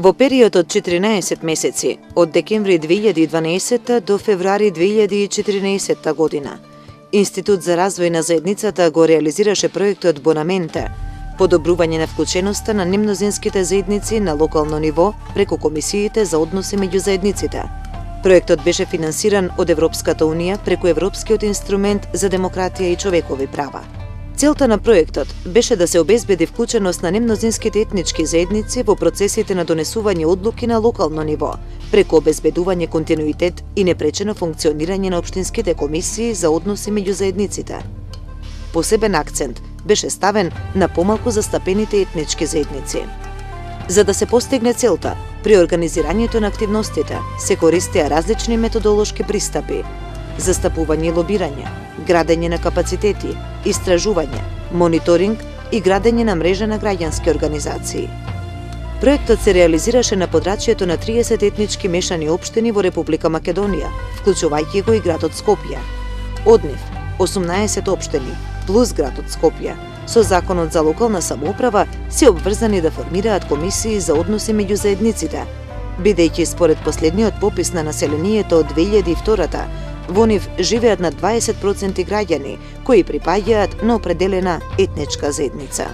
Во период од 14 месеци, од декември 2012 до февруари 2014 година, Институт за развој на заедницата го реализираше проектот Бонаменте, подобрување на вклученоста на немнозинските заедници на локално ниво преку комисиите за односи меѓу заедниците. Проектот беше финансиран од Европската унија преку Европскиот инструмент за демократија и човекови права. Целта на проектот беше да се обезбеди вклученост на немнозинските етнички заедници во процесите на донесување одлуки на локално ниво, преку обезбедување континуитет и непречено функционирање на општинските комисии за односи меѓу заедниците. Посебен акцент беше ставен на помалку застапените етнички заедници. За да се постигне целта, при организирањето на активностите се користеа различни методолошки пристапи: застапување и лобирање, градење на капацитети, истражување, мониторинг и градење на мрежа на граѓански организации. Проектот се реализираше на подрачјето на 30 етнички мешани општини во Република Македонија, вклучувајќи го и градот Скопје. Од нив, 18 општини плюс градот Скопје со Законот за локална самоуправа се обврзани да формираат комисии за односи меѓу заедниците, бидејќи според последниот попис на населението од 2002 во нив живеат на 20% граѓани кои припаѓаат на определена етничка заедница.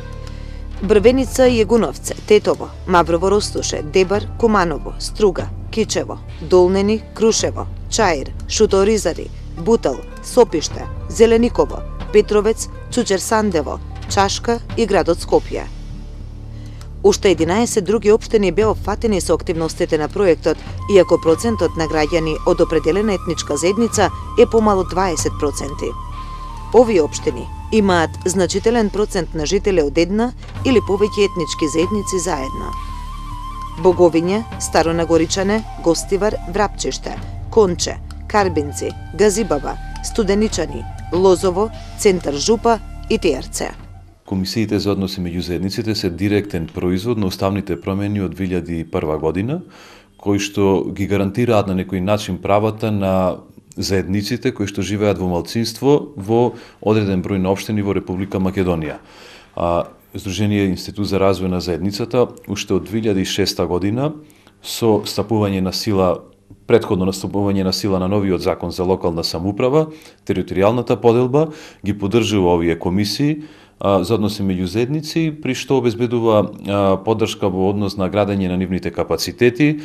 Брвеница и Егуновце, Тетово, Маврово Ростуше, Дебар, Куманово, Струга, Кичево, Долнени, Крушево, Чаир, Шуторизари, Бутал, Сопиште, Зелениково, Петровец, Чучер Сандево, Чашка и градот Скопје. Уште 11 други општини беа опфатени со активностите на проектот, иако процентот на граѓани од определена етничка заедница е помало 20%. Овие општини имаат значителен процент на жители од една или повеќе етнички заедници заедно. Боговиње, Старонагоричане, Гостивар, Врапчиште, Конче, Карбинци, Газибаба, Студеничани, Лозово, Центар Жупа и Тејарце. Комисиите за односи меѓу заедниците се директен производ на уставните промени од 2001 година, кои што ги гарантираат на некој начин правата на заедниците кои што живеат во малцинство во одреден број на општини во Република Македонија. Сдружение Институт за развој на заедницата уште од 2006 година со стапување на сила претходно настапување на сила на новиот закон за локална самоуправа, територијалната поделба ги поддржува овие комисии за односи меѓу заедници, при што обезбедува поддршка во однос на градење на нивните капацитети,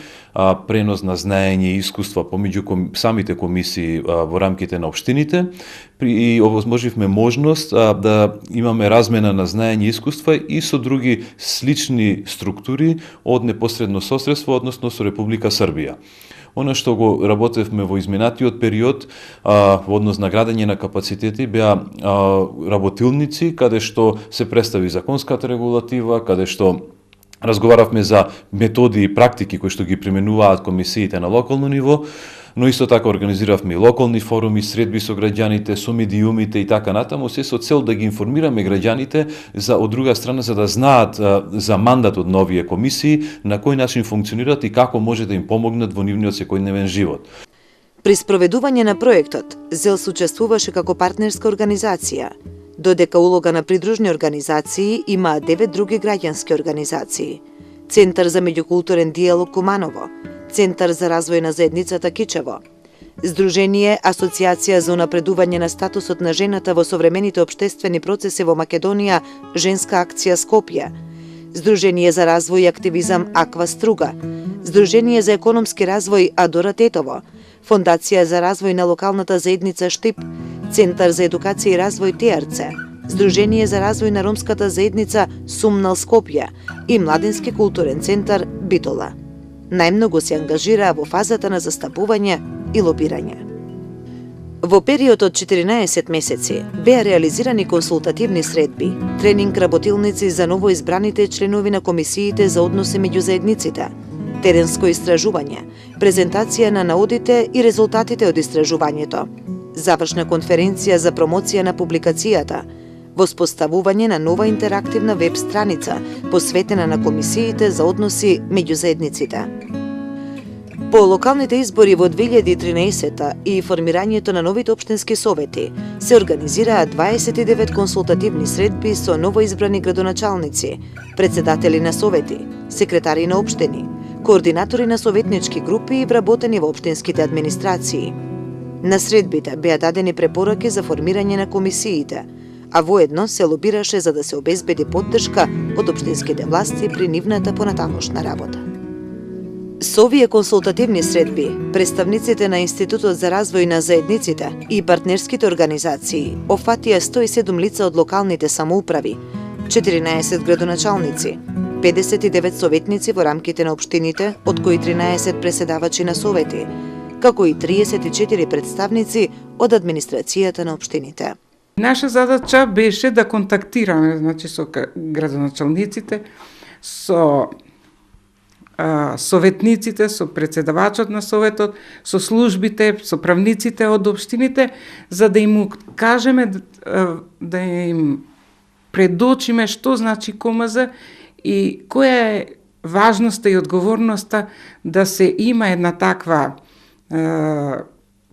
пренос на знаење и искуства помеѓу самите комисии во рамките на општините и овозможивме можност да имаме размена на знаење и искуства и со други слични структури од непосредно сосредство, односно со Република Србија. Оно што го работевме во изминатиот период во однос на градење на капацитети беа работилници, каде што се представи законската регулатива, каде што разговаравме за методи и практики кои што ги применуваат комисиите на локално ниво, но исто така организиравме и локални форуми, средби со граѓаните, со медиумите и така натаму, се со цел да ги информираме граѓаните од друга страна за да знаат за мандатот на овие комисии, на кој начин функционираат и како може да им помогнат во нивниот секојдневен живот. При спроведување на проектот, ЗЕЛС учествуваше како партнерска организација, додека улога на придружни организации имаа 9 други граѓански организации: Центар за меѓукултурен диалог Куманово, Центар за развој на заедницата Кичево, Сдружение Асоциација за унапредување на статусот на жената во современите општествени процеси во Македонија, Женска акција Скопје, Сдружение за развој и активизам Аква Струга, Сдружение за економски развој Адора Тетово, Фондација за развој на локалната заедница Штип, Центар за едукација и развој Тејарце, Сдружение за развој на ромската заедница Сумнал Скопје и Младински културен центар Битола. Најмногу се ангажираа во фазата на застапување и лобирање. Во период од 14 месеци беа реализирани консултативни средби, тренинг работилници за новоизбраните членови на комисиите за односи меѓу заедниците, теренско истражување, презентација на наудите и резултатите од истражувањето, завршна конференција за промоција на публикацијата, воспоставување на нова интерактивна веб страница посветена на комисиите за односи меѓу заедниците. По локалните избори во 2013 и формирањето на новите општински совети се организираа 29 консултативни средби со новоизбрани градоначалници, председатели на совети, секретари на општини, координатори на советнички групи и вработени во општинските администрации. На средбите беа дадени препораки за формирање на комисиите, а воедно се лобираше за да се обезбеди поддршка од општинските власти при нивната понатамошна работа. Со овие консултативни средби, представниците на Институтот за развој на заедниците и партнерските организации офатија 107 лица од локалните самоуправи, 14 градоначалници, 59 советници во рамките на општините, од кои 13 преседавачи на совети, како и 34 представници од администрацијата на општините. Наша задача беше да контактираме со градоначалниците, со советниците, со председавачот на советот, со службите, со правниците од општините, за да им кажеме, да им предочиме што значи КОМЗ и која е важноста и одговорноста да се има една таква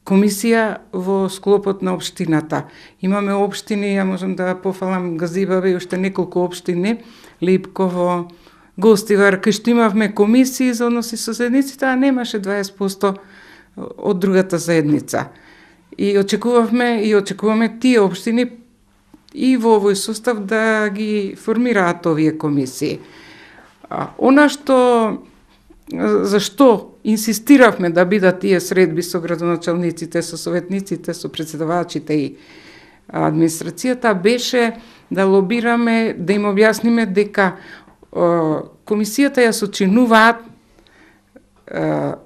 комисија во склопот на општината. Имаме општини, ја можам да пофалам Газибабе и уште неколку општини, Липково, Гостивар, кај што имавме комисии за односи со заедниците, а немаше 20% од другата заедница. И очекуваме тие општини и во овој состав да ги формираат овие комисии. Она што зашто инсистиравме да бидат тие средби со градоначалниците, со советниците, со председавачите и администрацијата беше да лобираме, да им објасниме дека комисијата ја сочинуваат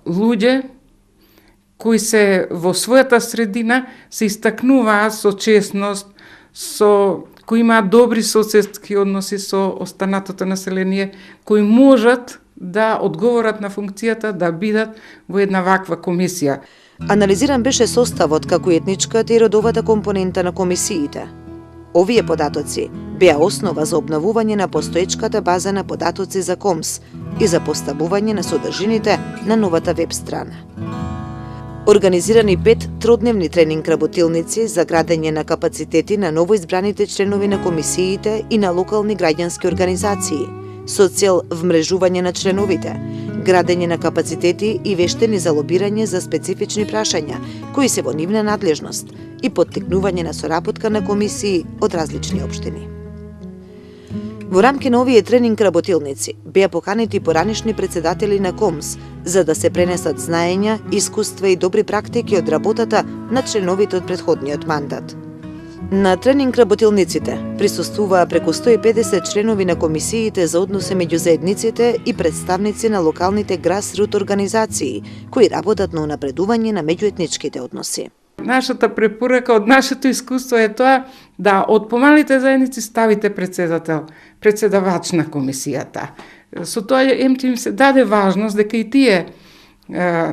луѓе кои се во својата средина се истакнуваат со честност, кои имаат добри соседски односи со останатото население, кои можат да одговорат на функцијата да бидат во една ваква комисија. Анализиран беше составот како и етничката и родовата компонента на комисиите. Овие податоци беа основа за обновување на постоечката база на податоци за КОМС и за поставување на содржините на новата веб страна. Организирани 5 тродневни тренинг работилници за градење на капацитети на новоизбраните членови на комисиите и на локални граѓански организации, со цел вмрежување на членовите, градење на капацитети и вештини за лобирање за специфични прашања, кои се во нивна надлежност, и поттикнување на соработка на комисии од различни општини. Во рамки на овие тренинг работилници беа поканети поранешни председатели на КОМС за да се пренесат знаења, искуства и добри практики од работата на членовите од претходниот мандат. На тренинг работилниците присуствуваа преку 150 членови на комисиите за односи меѓу заедниците и представници на локалните грасрут организации кои работат на унапредување на меѓуетничките односи. Нашата препорака од нашето искуство е тоа да од помалите заедници ставите председавач на комисијата. Со тоа им се даде важност дека и тие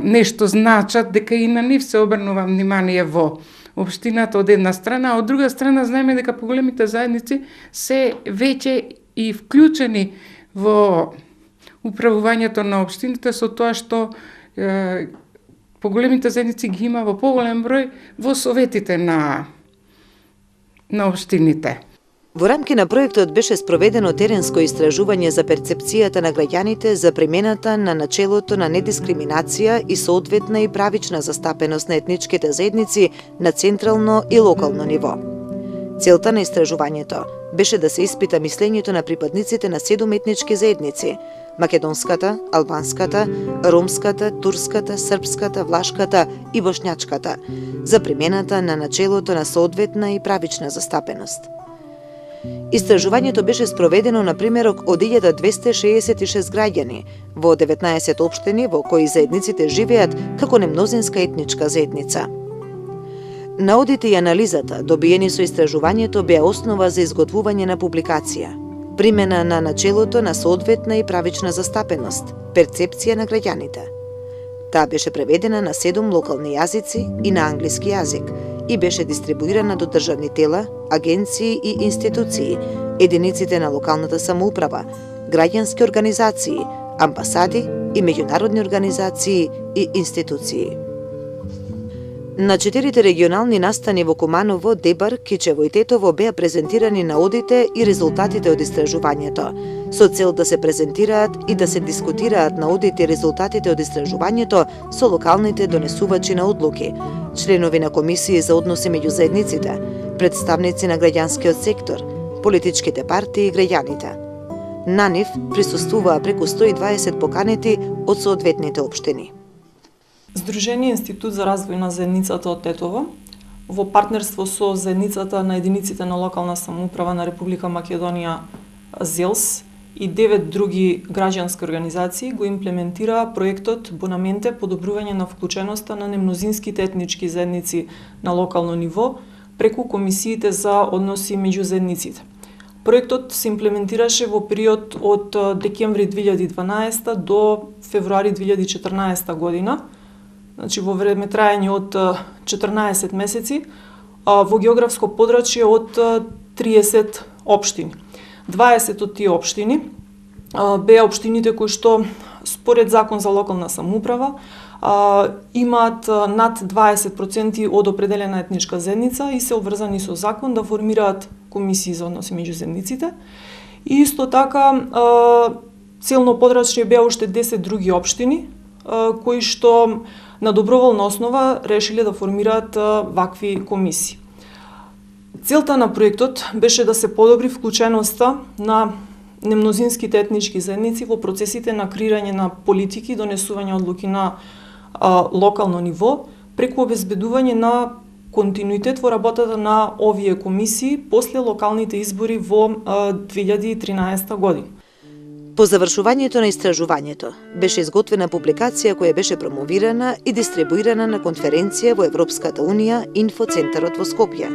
нешто значат, дека и на нив се обрнува внимание во општината од една страна, а од друга страна знаеме дека поголемите заедници се веќе и вклучени во управувањето на општините со тоа што поголемите заедници ги има во поголем број во советите на општините. Во рамки на проектот беше спроведено теренско истражување за перцепцијата на граѓаните за примената на начелото на недискриминација и соодветна и правична застапеност на етничките заедници на централно и локално ниво. Целта на истражувањето беше да се испита мислењето на припадниците на 7 етнички заедници: македонската, албанската, ромската, турската, српската, влашката и бошњачката, за примената на начелото на соодветна и правична застапеност. Истражувањето беше спроведено на примерок од 1266 граѓани во 19 општини во кои заедниците живеат како немнозинска етничка заедница. Наодите и анализата добиени со истражувањето беа основа за изготвување на публикација. Примена на начелото на соодветна и правична застапеност, перцепција на граѓаните. Таа беше преведена на 7 локални јазици и на англиски јазик и беше дистрибуирана до државни тела, агенции и институции, единиците на локалната самоуправа, граѓански организации, амбасади и меѓународни организации и институции. На 4 регионални настани во Куманово, Дебар, Кичево и Тетово беа презентирани наодите и резултатите од истражувањето, со цел да се презентираат и да се дискутираат наодите и резултатите од истражувањето со локалните донесувачи на одлуки, членови на комисии за односи меѓу заедниците, представници на граѓанскиот сектор, политичките партии и граѓаните. На нив присуствуваа преку 120 поканети од соодветните општини. Сдружение Институт за развој на заедницата од Тетово, во партнерство со заедницата на единиците на локална самоуправа на Република Македонија ЗЕЛС и 9 други граѓански организации го имплементираа проектот Бонаменте подобрување на вклученоста на немнозинските етнички заедници на локално ниво преку комисиите за односи меѓу заедниците. Проектот се имплементираше во период од декември 2012 до февруари 2014 година, значи во време трајање од 14 месеци, во географско подрачје од 30 општини. 20 од тие општини беа општините кои што според Закон за локална самоуправа имаат над 20% од определена етничка заедница и се обврзани со закон да формираат комисии за односи меѓу заедниците. И исто така целно подрачје беа уште 10 други општини кои што на доброволна основа решиле да формираат вакви комисии. Целта на проектот беше да се подобри вклученоста на немнозинските етнички заедници во процесите на креирање на политики и донесување одлуки на локално ниво, преку обезбедување на континуитет во работата на овие комисии после локалните избори во 2013 година. По завршувањето на истражувањето беше изготвена публикација која беше промовирана и дистрибуирана на конференција во Европската Унија Инфоцентарот во Скопје.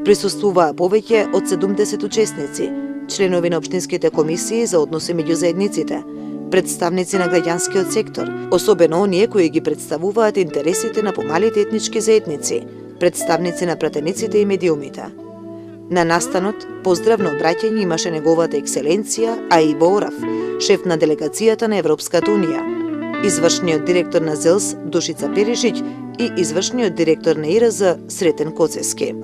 Присуствуваа повеќе од 70 учесници, членови на општинските комисии за односи меѓу заедниците, представници на граѓанскиот сектор, особено оние кои ги представуваат интересите на помалите етнички заедници, представници на пратениците и медиумите. На настанот, поздравно обраќање имаше неговата екселенција Аиво Орав, шеф на делегацијата на Европската Унија, извршниот директор на ЗЕЛС Душица Перишиќ и извршниот директор на ИРЗ Сретен Коцевски.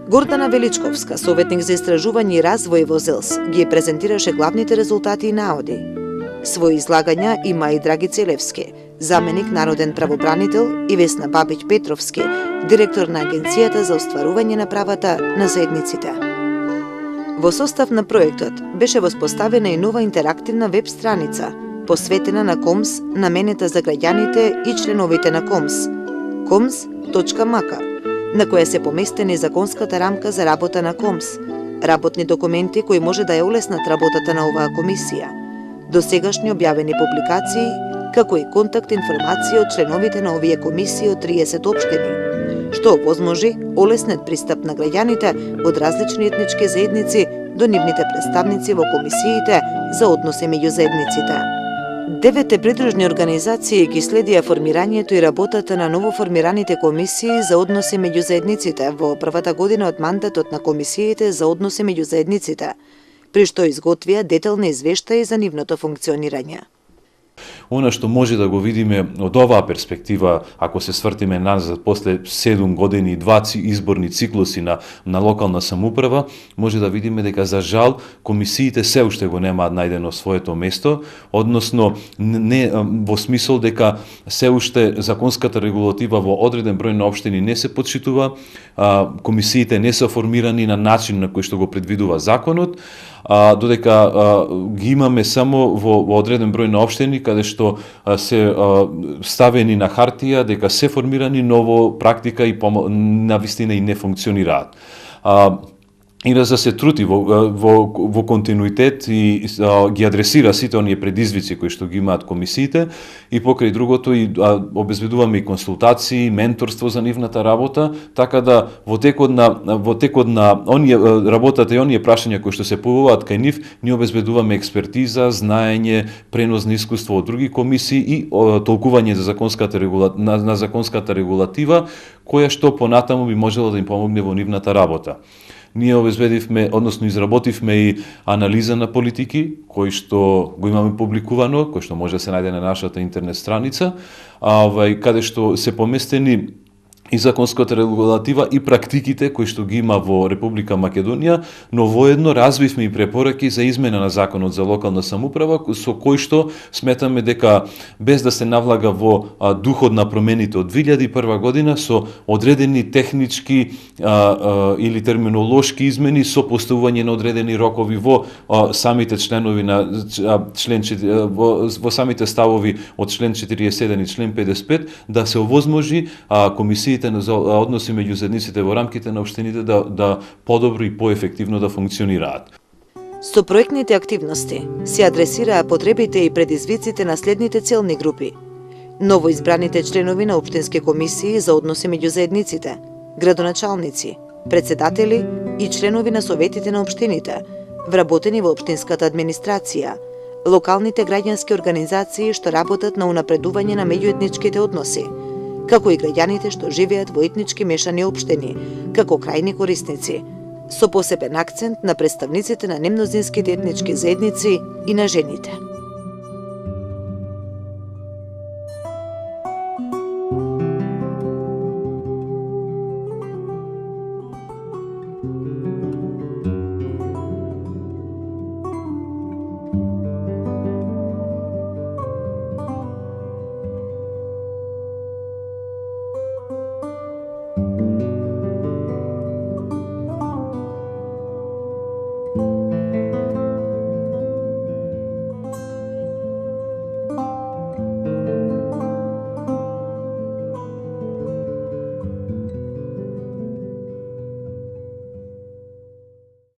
Гордана Величковска, советник за истражување и развој во ЗЕЛС, ги презентираше главните резултати и наоди. Своји излагања има и Драгица Левски, заменик народен правобранител, и Весна Бабиќ Петровски, директор на Агенцијата за остварување на правата на заедниците. Во состав на проектот беше воспоставена и нова интерактивна веб страница, посветена на КОМС, наменета за граѓаните и членовите на КОМС, koms.mk, на која се поместени законската рамка за работа на КОМС, работни документи кои може да ја улеснат работата на оваа комисија, досегашни објавени публикации, како и контакт информација од членовите на овие комисии од 30 општини, што овозможи олеснет пристап на граѓаните од различни етнички заедници до нивните представници во комисиите за односи меѓу заедниците. 9 придружни организации ги следија формирањето и работата на новоформираните комисии за односи меѓу заедниците во првата година од мандатот на комисиите за односи меѓу заедниците, при што изготвија детални извештаи за нивното функционирање. Она што може да го видиме од оваа перспектива, ако се свртиме назад после 7 години и 2 изборни циклуси на локална самоуправа, може да видиме дека за жал комисиите се уште го немаат најдено своето место, односно не во смисол дека се уште законската регулатива во одреден број на општини не се потчитува, комисиите не се формирани на начин на кој што го предвидува законот, додека ги имаме само во одреден број на општини каде што се ставени на хартија дека се формирани ново практика и навистина и не функционираат. ИРЗ се трути во континуитет и ги адресира сите оние предизвици кои што ги имаат комисиите и покрај другото и обезбедуваме и консултации, менторство за нивната работа, така да во текот на оние работата и оние прашања кои што се појавуваат кај нив, ние обезбедуваме експертиза, знаење, пренос на искуство од други комисии и толкување за законската регулатива која што понатаму би можела да им помогне во нивната работа. ние обезбедивме, односно изработивме и анализа на политики, кои што го имаме публикувано, кој што може да се најде на нашата интернет страница, каде што се поместени и законската регулатива и практиките кои што ги има во Република Македонија, но воедно развивме и препораки за измена на законот за локална самоуправа, со кој што сметаме дека без да се навлага во духот на промените од 2001 година, со одредени технички или терминолошки измени, со поставување на одредени рокови во самите членови на во самите ставови од член 47 и член 55, да се овозможи комисиите за односи меѓу заедниците во рамките на општините да подобро и поефективно да функционираат. Со проектните активности се адресираа потребите и предизвиците на следните целни групи: новоизбраните членови на општински комисии за односи меѓу заедниците, градоначалници, председатели и членови на советите на општините, вработени во општинската администрација, локалните граѓански организации што работат на унапредување на меѓуетничките односи, како и граѓаните што живеат во етнички мешани општини, како крајни корисници, со посебен акцент на представниците на немнозинските етнички заедници и на жените.